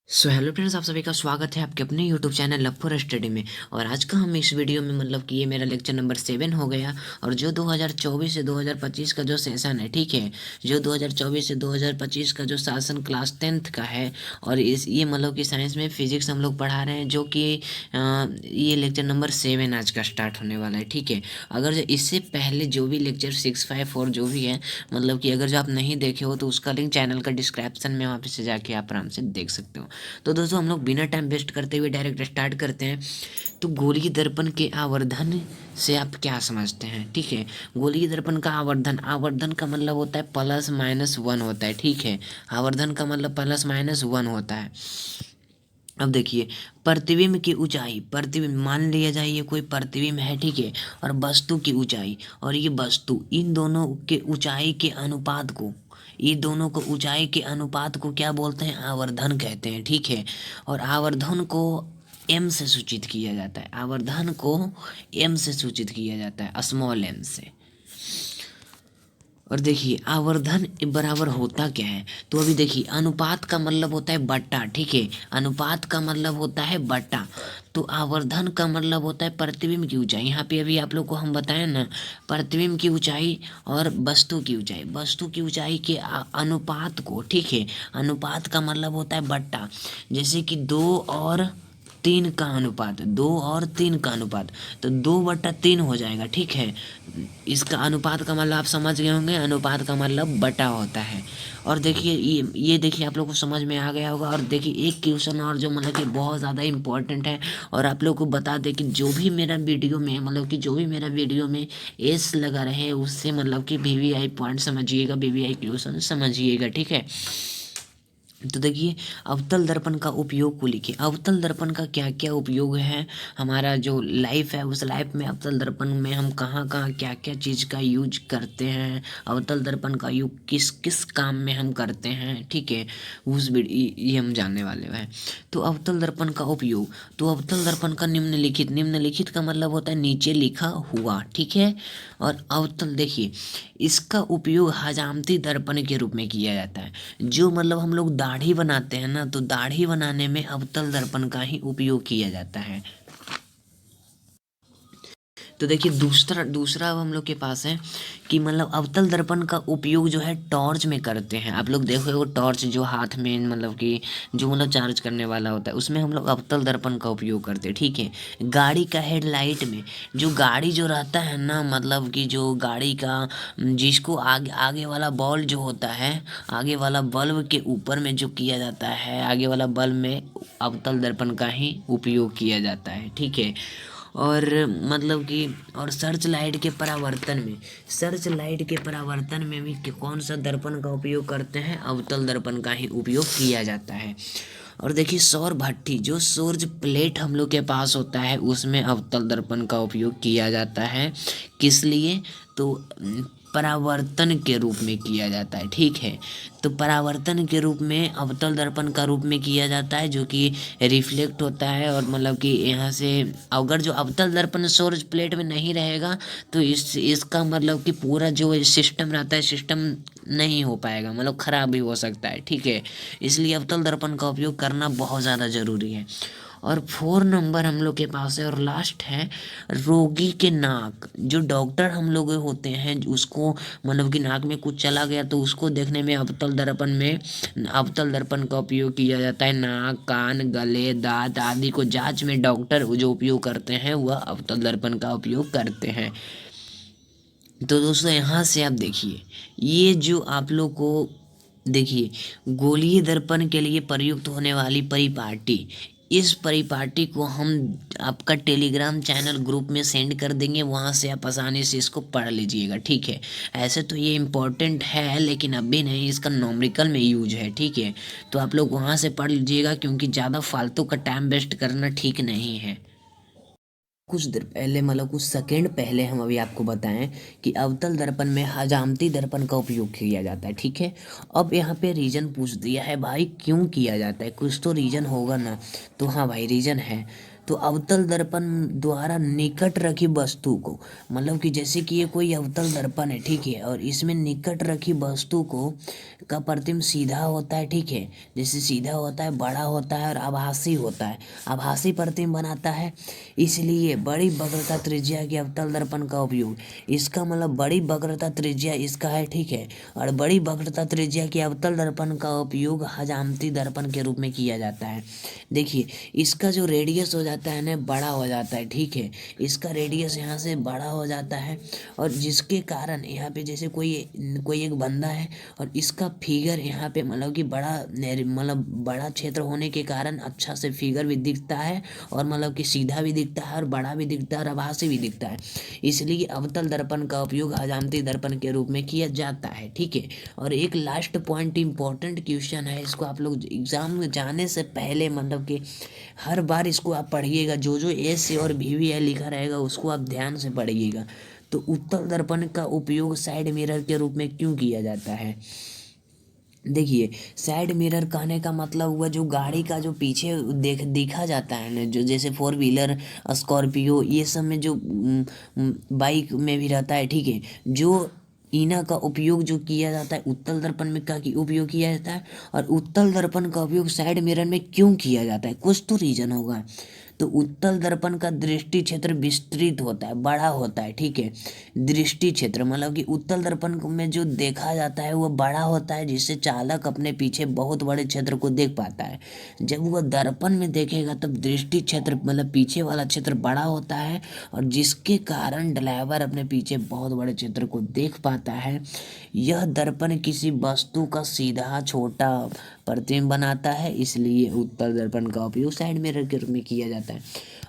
Hello friends, आप सभी का स्वागत है आपके अपने YouTube channel love for study में। और आज का हम इस वीडियो में मतलब कि ये मेरा लेक्चर नंबर 7 हो गया। और जो 2024 से 2025 का जो सेशन है, ठीक है, जो 2024 से 2025 का जो सेशन क्लास 10th का है। और इस ये मतलब कि साइंस में फिजिक्स हम लोग पढ़ा रहे हैं, जो कि ये लेक्चर नंबर 7 आज का स्टार्ट होने वाला है, ठीक है। अगर जो इससे पहले जो भी लेक्चर 6, 5 और जो भी है, मतलब कि अगर जो आप नहीं देखे हो तो उसका लिंक चैनल का डिस्क्रिप्शन में वहाँ पे से जाके आप आराम से देख सकते हो। तो दोस्तों, हम लोग बिना टाइम वेस्ट करते हुए डायरेक्ट स्टार्ट करते हैं। तो गोलीय दर्पण के आवर्धन से आप क्या समझते हैं, ठीक है। गोलीय दर्पण का आवर्धन, आवर्धन का मतलब होता है +-1 होता है, ठीक है। आवर्धन का मतलब +-1 होता है। अब देखिए, प्रतिबिंब की ऊंचाई, प्रतिबिंब मान लिया जाए ये कोई प्रतिबिंब है, ठीक है। और वस्तु की ऊंचाई और ये वस्तु, इन दोनों के ऊंचाई के अनुपात को, ये दोनों को ऊंचाई के अनुपात को क्या बोलते हैं? आवर्धन कहते हैं, ठीक है। और आवर्धन को एम से सूचित किया जाता है, आवर्धन को एम से सूचित किया जाता है, स्मॉल एम से। और देखिए, आवर्धन बराबर होता क्या है? तो अभी देखिए, अनुपात का मतलब होता है बट्टा, ठीक है। अनुपात का मतलब होता है बट्टा। तो आवर्धन का मतलब होता है प्रतिबिंब की ऊंचाई। यहाँ पे अभी आप लोग को हम बताएं ना, प्रतिबिंब की ऊंचाई और वस्तु की ऊंचाई, वस्तु की ऊंचाई के अनुपात को, ठीक है। अनुपात का मतलब होता है बट्टा। जैसे कि 2 और 3 का अनुपात, 2 और 3 का अनुपात, तो 2/3 हो जाएगा, ठीक है। इसका अनुपात का मतलब आप समझ गए होंगे, अनुपात का मतलब बटा होता है। और देखिए, ये देखिए, आप लोग को समझ में आ गया होगा। और देखिए, एक क्वेश्चन और जो मतलब कि बहुत ज़्यादा इंपॉर्टेंट है। और आप लोग को बता दें कि जो भी मेरा वीडियो में मतलब कि जो भी मेरा वीडियो में एस लगा रहे, उससे मतलब कि वीवीआई पॉइंट समझिएगा, वीवीआई क्वेश्चन समझिएगा, ठीक है। तो देखिए, अवतल दर्पण का उपयोग को लिखिए। अवतल दर्पण का क्या क्या उपयोग है? हमारा जो लाइफ है, उस लाइफ में अवतल दर्पण में हम कहाँ कहाँ क्या क्या चीज़ का यूज करते हैं, अवतल दर्पण का यूज किस किस काम में हम करते हैं, ठीक है। ये हम जानने वाले हैं। तो अवतल दर्पण का उपयोग, तो अवतल दर्पण का निम्नलिखित, निम्नलिखित का मतलब होता है नीचे लिखा हुआ, ठीक है। और अवतल, देखिए, इसका उपयोग हजामती दर्पण के रूप में किया जाता है। जो मतलब हम लोग दाढ़ी बनाते हैं ना, तो दाढ़ी बनाने में अवतल दर्पण का ही उपयोग किया जाता है। तो देखिए, दूसरा दूसरा अब हम लोग के पास है कि मतलब अवतल दर्पण का उपयोग जो है टॉर्च में करते हैं। आप लोग देखो, वो टॉर्च जो हाथ में मतलब कि जो मतलब चार्ज करने वाला होता है, उसमें हम लोग अवतल दर्पण का उपयोग करते हैं, ठीक है। गाड़ी का हेडलाइट में, जो गाड़ी जो रहता है ना, मतलब कि जो गाड़ी का जिसको आगे आगे वाला बॉल जो होता है, आगे वाला बल्ब के ऊपर में जो किया जाता है, आगे वाला बल्ब में अवतल दर्पण का ही उपयोग किया जाता है, ठीक है। और मतलब कि और सर्च लाइट के परावर्तन में, सर्च लाइट के परावर्तन में भी कौन सा दर्पण का उपयोग करते हैं? अवतल दर्पण का ही उपयोग किया जाता है। और देखिए, सौर भट्ठी, जो सूरज प्लेट हम लोग के पास होता है, उसमें अवतल दर्पण का उपयोग किया जाता है। किस लिए? तो परावर्तन के रूप में किया जाता है, ठीक है। तो परावर्तन के रूप में अवतल दर्पण का रूप में किया जाता है, जो कि रिफ्लेक्ट होता है। और मतलब कि यहाँ से अगर जो अवतल दर्पण सौर प्लेट में नहीं रहेगा, तो इसका मतलब कि पूरा जो सिस्टम रहता है, सिस्टम नहीं हो पाएगा, मतलब खराब भी हो सकता है, ठीक है। इसलिए अवतल दर्पण का उपयोग करना बहुत ज़्यादा ज़रूरी है। और 4 नंबर हम लोग के पास है और लास्ट है, रोगी के नाक, जो डॉक्टर हम लोग होते हैं, उसको मतलब कि नाक में कुछ चला गया, तो उसको देखने में अवतल दर्पण का उपयोग किया जाता है। नाक, कान, गले, दांत आदि को जांच में डॉक्टर जो उपयोग करते हैं, वह अवतल दर्पण का उपयोग करते हैं। तो दोस्तों, यहाँ से आप देखिए, ये जो आप लोग को देखिए, गोलीय दर्पण के लिए प्रयुक्त होने वाली परिपाटी, इस परिपाटी को हम आपका टेलीग्राम चैनल ग्रुप में सेंड कर देंगे, वहाँ से आप आसानी से इसको पढ़ लीजिएगा, ठीक है। ऐसे तो ये इम्पोर्टेंट है, लेकिन अभी नहीं, इसका नॉमरिकल में यूज है, ठीक है। तो आप लोग वहाँ से पढ़ लीजिएगा, क्योंकि ज़्यादा फालतू का टाइम वेस्ट करना ठीक नहीं है। कुछ देर पहले मतलब कुछ सेकंड पहले हम अभी आपको बताएं कि अवतल दर्पण में हजामती दर्पण का उपयोग किया जाता है, ठीक है। अब यहाँ पे रीजन पूछ दिया है भाई, क्यों किया जाता है? कुछ तो रीजन होगा ना। तो हाँ भाई, रीजन है। तो अवतल दर्पण द्वारा निकट रखी वस्तु को, मतलब कि जैसे कि ये कोई अवतल दर्पण है, ठीक है, और इसमें निकट रखी वस्तु को का प्रतिबिंब सीधा होता है, ठीक है, जैसे सीधा होता है, बड़ा होता है और आभासी होता है, आभासी प्रतिबिंब बनाता है। इसलिए बड़ी वक्रता त्रिज्या के अवतल दर्पण का उपयोग, इसका मतलब बड़ी वक्रता त्रिज्या इसका है, ठीक है, और बड़ी वक्रता त्रिज्या के अवतल दर्पण का उपयोग हजामती दर्पण के रूप में किया जाता है। देखिए इसका जो रेडियस हो जाता है ना, बड़ा हो जाता है, ठीक है, इसका रेडियस यहाँ से बड़ा हो जाता है, और जिसके कारण यहाँ पे जैसे कोई कोई एक बंदा है और इसका फिगर यहाँ पे मतलब कि बड़ा, मतलब बड़ा क्षेत्र होने के कारण अच्छा से फिगर भी दिखता है, और मतलब कि सीधा भी दिखता है और बड़ा भी दिखता है और आभासी भी दिखता है। इसलिए अवतल दर्पण का उपयोग हजामती दर्पण के रूप में किया जाता है, ठीक है। और एक लास्ट पॉइंट इंपॉर्टेंट क्वेश्चन है, इसको आप लोग एग्जाम में जाने से पहले मतलब कि हर बार इसको आप पढ़िएगा, जो जो एस और VVL लिखा रहेगा उसको आप ध्यान से पढ़िएगा। तो उत्तल दर्पण का उपयोग साइड मिरर के रूप में क्यों किया जाता है? देखिए साइड मिरर कहने का मतलब हुआ जो गाड़ी का जो पीछे दिखा जाता है ना, जो जैसे 4 व्हीलर, स्कॉर्पियो, ये सब में जो बाइक में भी रहता है, ठीक है, जो ईना का उपयोग जो किया जाता है उत्तल दर्पण में का उपयोग किया जाता है, और उत्तल दर्पण का उपयोग साइड मिरर में क्यों किया जाता है, कुछ तो रीजन होगा। तो उत्तल दर्पण का दृष्टि क्षेत्र विस्तृत होता है, बड़ा होता है, ठीक है, दृष्टि क्षेत्र मतलब कि उत्तल दर्पण में जो देखा जाता है वो बड़ा होता है, जिससे चालक अपने पीछे बहुत बड़े क्षेत्र को देख पाता है। जब वह दर्पण में देखेगा तब दृष्टि क्षेत्र मतलब पीछे वाला क्षेत्र बड़ा होता है, और जिसके कारण ड्राइवर अपने पीछे बहुत बड़े क्षेत्र को देख पाता है। यह दर्पण किसी वस्तु का सीधा छोटा प्रतिबिंब बनाता है, इसलिए उत्तल दर्पण का उपयोग साइड मिरर के रूप में किया जाता है।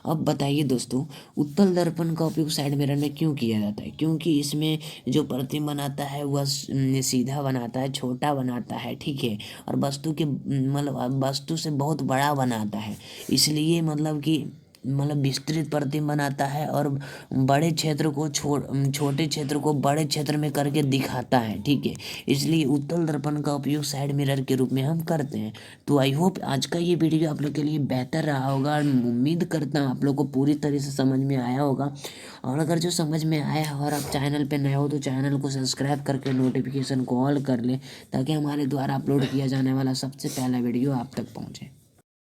अब बताइए दोस्तों, उत्तल दर्पण का उपयोग साइड मिरर में क्यों किया जाता है? क्योंकि इसमें जो प्रतिबिंब बनाता है वह सीधा बनाता है, छोटा बनाता है, ठीक है, और वस्तु के मतलब वस्तु से बहुत बड़ा बनाता है, इसलिए मतलब कि मतलब विस्तृत प्रतिबिंब बनाता है, और बड़े क्षेत्र को छोटे क्षेत्र को बड़े क्षेत्र में करके दिखाता है, ठीक है, इसलिए उत्तल दर्पण का उपयोग साइड मिरर के रूप में हम करते हैं। तो आई होप आज का ये वीडियो आप लोग के लिए बेहतर रहा होगा, और उम्मीद करता हूँ आप लोग को पूरी तरह से समझ में आया होगा। और अगर जो समझ में आया और आप चैनल पे नए हो तो चैनल को सब्सक्राइब करके नोटिफिकेशन को ऑल कर लें, ताकि हमारे द्वारा अपलोड किया जाने वाला सबसे पहला वीडियो आप तक पहुँचे।